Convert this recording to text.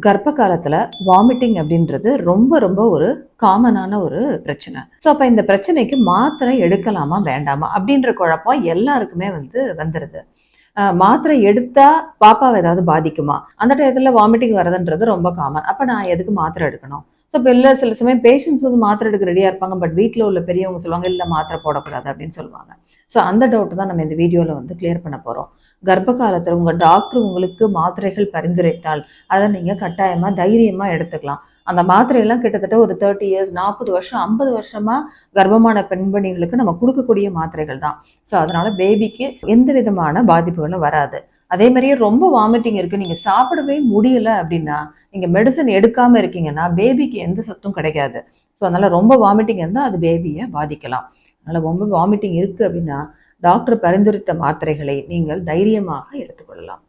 கர்ப்ப காலத்தில் வாமிட்டிங் அப்படின்றது ரொம்ப ரொம்ப ஒரு காமனான ஒரு பிரச்சனை. ஸோ அப்போ இந்த பிரச்சனைக்கு மாத்திரை எடுக்கலாமா வேண்டாமா அப்படின்ற குழப்பம் எல்லாருக்குமே வந்துடுது. மாத்திரை எடுத்தா பாப்பாவை ஏதாவது பாதிக்குமா, அந்த டயத்தில் வாமிட்டிங் வரதுன்றது ரொம்ப காமன். அப்போ நான் எதுக்கு மாத்திரை எடுக்கணும்? ஸோ இப்போ இல்லை, சில சமயம் பேஷண்ட்ஸ் மாத்திரை எடுக்க ரெடியாக இருப்பாங்க, பட் வீட்டில் உள்ள பெரியவங்க சொல்லுவாங்க இல்லை மாத்திரை போடக்கூடாது அப்படின்னு சொல்லுவாங்க. ஸோ அந்த டவுட் தான் நம்ம இந்த வீடியோவில் கிளியர் பண்ண போகிறோம். கர்ப்ப காலத்தில் உங்கள் டாக்டர் உங்களுக்கு மாத்திரைகள் பரிந்துரைத்தால் அதை நீங்கள் கட்டாயமாக தைரியமாக எடுத்துக்கலாம். அந்த மாத்திரையெல்லாம் கிட்டத்தட்ட ஒரு 30 இயர்ஸ், 40 வருஷம், 50 வருஷமாக கர்ப்பமான பெண்மணிகளுக்கு நம்ம கொடுக்கக்கூடிய மாத்திரைகள் தான். ஸோ அதனால் பேபிக்கு எந்த விதமான பாதிப்புகளும் வராது. அதே மாதிரியே ரொம்ப வாமிட்டிங் இருக்குது, நீங்கள் சாப்பிடவே முடியல அப்படின்னா, நீங்கள் மெடிசன் எடுக்காமல் இருக்கீங்கன்னா பேபிக்கு எந்த சத்தும் கிடைக்காது. ஸோ அதனால் ரொம்ப வாமிட்டிங் இருந்தால் அது பேபியை பாதிக்கலாம். அதனால் ரொம்ப வாமிட்டிங் இருக்குது அப்படின்னா டாக்டர் பரிந்துரைத்த மாத்திரைகளை நீங்கள் தைரியமாக எடுத்துக்கொள்ளலாம்.